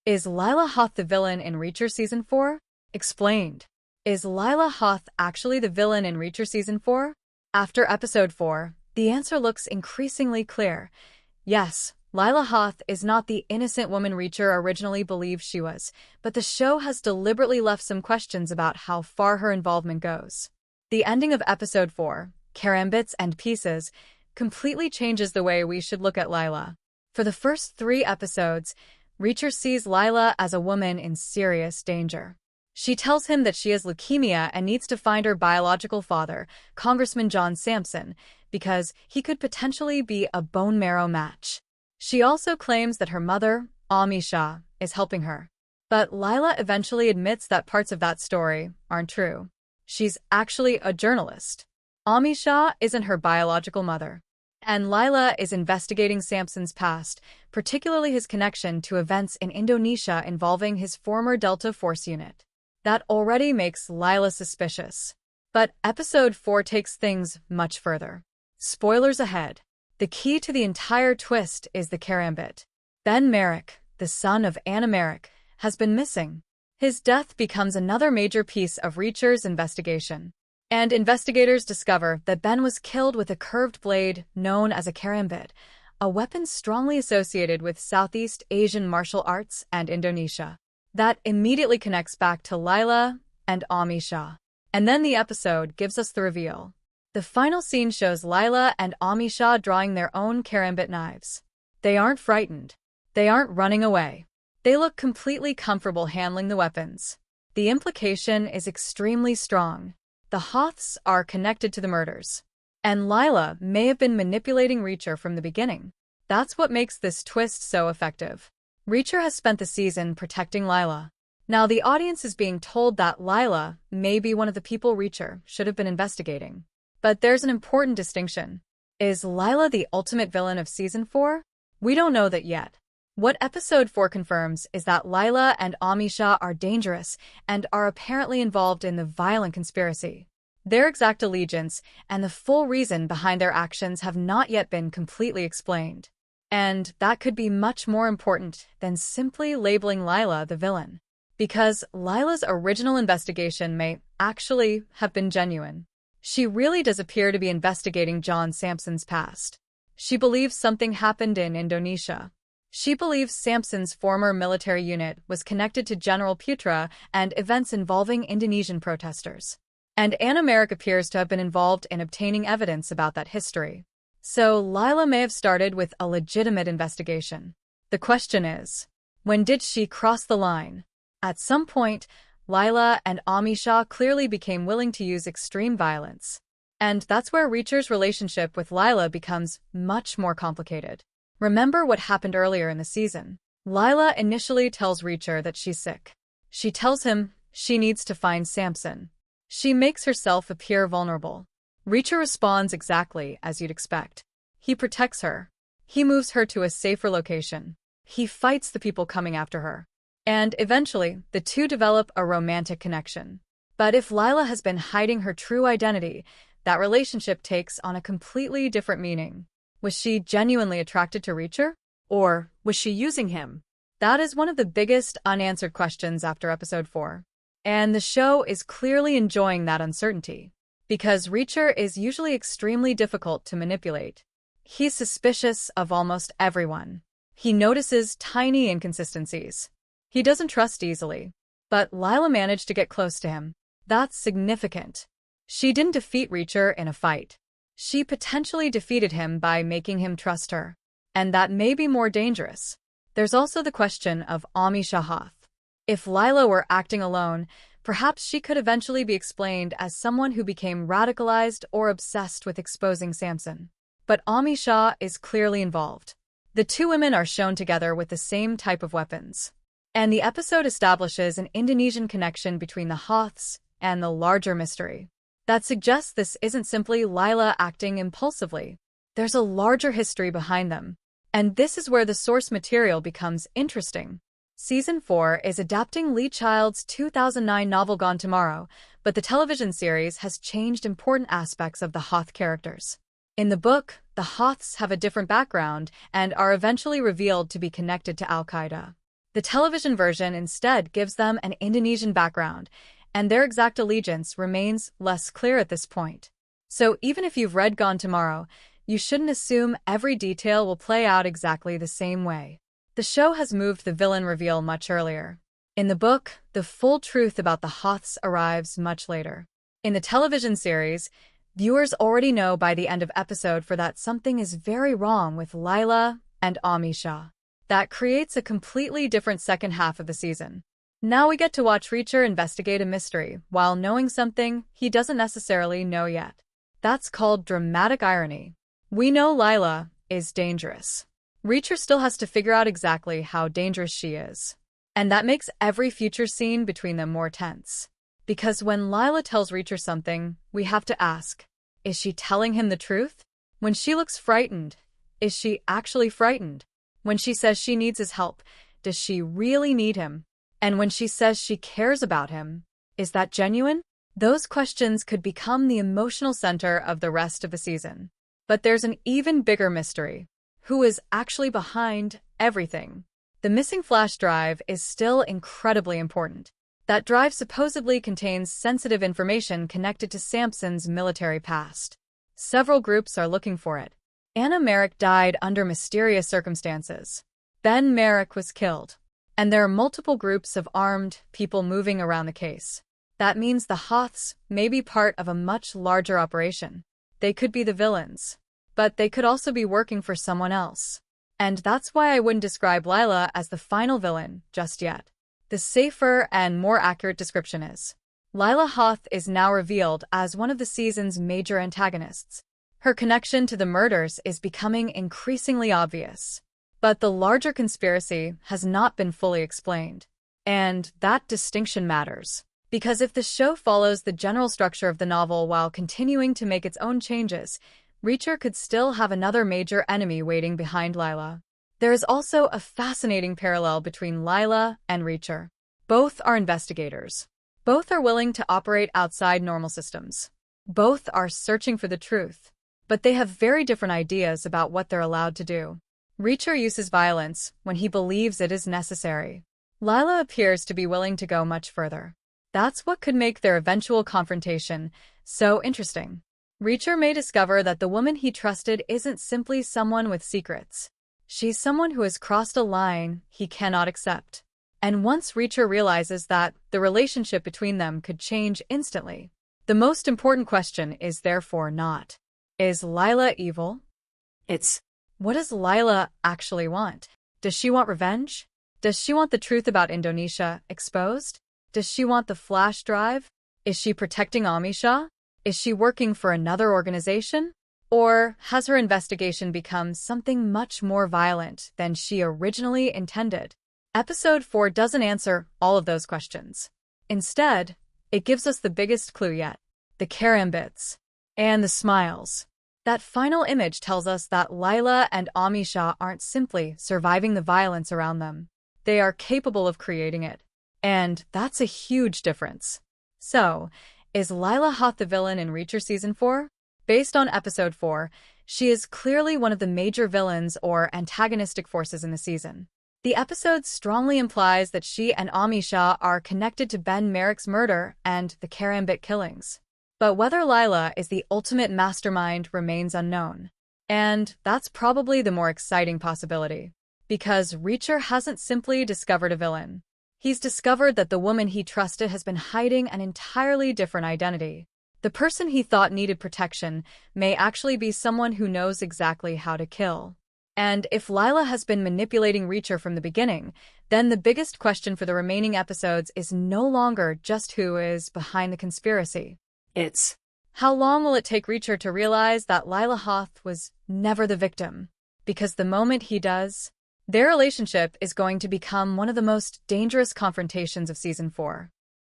Is Lila Hoth the villain in Reacher Season 4? Explained. Is Lila Hoth actually the villain in Reacher Season 4? After Episode 4, the answer looks increasingly clear. Yes, Lila Hoth is not the innocent woman Reacher originally believed she was, but the show has deliberately left some questions about how far her involvement goes. The ending of Episode 4, Karambits and Pieces, completely changes the way we should look at Lila. For the first 3 episodes, Reacher sees Lila as a woman in serious danger. She tells him that she has leukemia and needs to find her biological father, Congressman Sampson, because he could potentially be a bone marrow match. She also claims that her mother, Amisha, is helping her. But Lila eventually admits that parts of that story aren't true. She's actually a journalist. Amisha isn't her biological mother. And Lila is investigating Sampson's past, particularly his connection to events in Indonesia involving his former Delta Force unit. That already makes Lila suspicious. But Episode 4 takes things much further. Spoilers ahead. The key to the entire twist is the karambit. Ben Merrick, the son of Anna Merrick, has been missing. His death becomes another major piece of Reacher's investigation. And investigators discover that Ben was killed with a curved blade known as a karambit, a weapon strongly associated with Southeast Asian martial arts and Indonesia. That immediately connects back to Lila and Amisha. And then the episode gives us the reveal. The final scene shows Lila and Amisha drawing their own karambit knives. They aren't frightened. They aren't running away. They look completely comfortable handling the weapons. The implication is extremely strong. The Hoths are connected to the murders. And Lila may have been manipulating Reacher from the beginning. That's what makes this twist so effective. Reacher has spent the season protecting Lila. Now the audience is being told that Lila may be one of the people Reacher should have been investigating. But there's an important distinction. Is Lila the ultimate villain of Season 4? We don't know that yet. What Episode 4 confirms is that Lila and Amisha are dangerous and are apparently involved in the violent conspiracy. Their exact allegiance and the full reason behind their actions have not yet been completely explained. And that could be much more important than simply labeling Lila the villain. Because Lila's original investigation may actually have been genuine. She really does appear to be investigating Sampson's past. She believes something happened in Indonesia. She believes Sampson's former military unit was connected to General Putra and events involving Indonesian protesters. And Anna Merrick appears to have been involved in obtaining evidence about that history. So Lila may have started with a legitimate investigation. The question is, when did she cross the line? At some point, Lila and Amisha clearly became willing to use extreme violence. And that's where Reacher's relationship with Lila becomes much more complicated. Remember what happened earlier in the season. Lila initially tells Reacher that she's sick. She tells him she needs to find Sampson. She makes herself appear vulnerable. Reacher responds exactly as you'd expect. He protects her. He moves her to a safer location. He fights the people coming after her. And eventually, the two develop a romantic connection. But if Lila has been hiding her true identity, that relationship takes on a completely different meaning. Was she genuinely attracted to Reacher? Or was she using him? That is one of the biggest unanswered questions after Episode 4. And the show is clearly enjoying that uncertainty. Because Reacher is usually extremely difficult to manipulate. He's suspicious of almost everyone. He notices tiny inconsistencies. He doesn't trust easily. But Lila managed to get close to him. That's significant. She didn't defeat Reacher in a fight. She potentially defeated him by making him trust her. And that may be more dangerous. There's also the question of Amisha Hoth. If Lila were acting alone, perhaps she could eventually be explained as someone who became radicalized or obsessed with exposing Sampson. But Amisha is clearly involved. The two women are shown together with the same type of weapons. And the episode establishes an Indonesian connection between the Hoths and the larger mystery. That suggests this isn't simply Lila acting impulsively. There's a larger history behind them. And this is where the source material becomes interesting. Season 4 is adapting Lee Child's 2009 novel Gone Tomorrow, but the television series has changed important aspects of the Hoth characters. In the book, the Hoths have a different background and are eventually revealed to be connected to Al-Qaeda. The television version instead gives them an Indonesian background, and their exact allegiance remains less clear at this point. So even if you've read Gone Tomorrow, you shouldn't assume every detail will play out exactly the same way. The show has moved the villain reveal much earlier. In the book, the full truth about the Hoths arrives much later. In the television series, viewers already know by the end of episode 4 that something is very wrong with Lila and Amisha. That creates a completely different second half of the season. Now we get to watch Reacher investigate a mystery while knowing something he doesn't necessarily know yet. That's called dramatic irony. We know Lila is dangerous. Reacher still has to figure out exactly how dangerous she is. And that makes every future scene between them more tense. Because when Lila tells Reacher something, we have to ask, is she telling him the truth? When she looks frightened, is she actually frightened? When she says she needs his help, does she really need him? And when she says she cares about him, is that genuine? Those questions could become the emotional center of the rest of the season. But there's an even bigger mystery. Who is actually behind everything? The missing flash drive is still incredibly important. That drive supposedly contains sensitive information connected to Sampson's military past. Several groups are looking for it. Merrick died under mysterious circumstances. Merrick was killed. And there are multiple groups of armed people moving around the case. That means the Hoths may be part of a much larger operation. They could be the villains. But they could also be working for someone else. And that's why I wouldn't describe Lila as the final villain just yet. The safer and more accurate description is, Lila Hoth is now revealed as one of the season's major antagonists. Her connection to the murders is becoming increasingly obvious. But the larger conspiracy has not been fully explained. And that distinction matters. Because if the show follows the general structure of the novel while continuing to make its own changes, Reacher could still have another major enemy waiting behind Lila. There is also a fascinating parallel between Lila and Reacher. Both are investigators. Both are willing to operate outside normal systems. Both are searching for the truth. But they have very different ideas about what they're allowed to do. Reacher uses violence when he believes it is necessary. Lila appears to be willing to go much further. That's what could make their eventual confrontation so interesting. Reacher may discover that the woman he trusted isn't simply someone with secrets. She's someone who has crossed a line he cannot accept. And once Reacher realizes that, the relationship between them could change instantly. The most important question is therefore not, is Lila evil? It's, what does Lila actually want? Does she want revenge? Does she want the truth about Indonesia exposed? Does she want the flash drive? Is she protecting Amisha? Is she working for another organization? Or has her investigation become something much more violent than she originally intended? Episode 4 doesn't answer all of those questions. Instead, it gives us the biggest clue yet. The karambits. And the smiles. That final image tells us that Lila and Amisha aren't simply surviving the violence around them. They are capable of creating it. And that's a huge difference. So, is Lila Hoth the villain in Reacher Season 4? Based on Episode 4, she is clearly one of the major villains or antagonistic forces in the season. The episode strongly implies that she and Amisha are connected to Merrick's murder and the karambit killings. But whether Lila is the ultimate mastermind remains unknown. And that's probably the more exciting possibility. Because Reacher hasn't simply discovered a villain. He's discovered that the woman he trusted has been hiding an entirely different identity. The person he thought needed protection may actually be someone who knows exactly how to kill. And if Lila has been manipulating Reacher from the beginning, then the biggest question for the remaining episodes is no longer just who is behind the conspiracy. It's, how long will it take Reacher to realize that Lila Hoth was never the victim? Because the moment he does, their relationship is going to become one of the most dangerous confrontations of Season 4.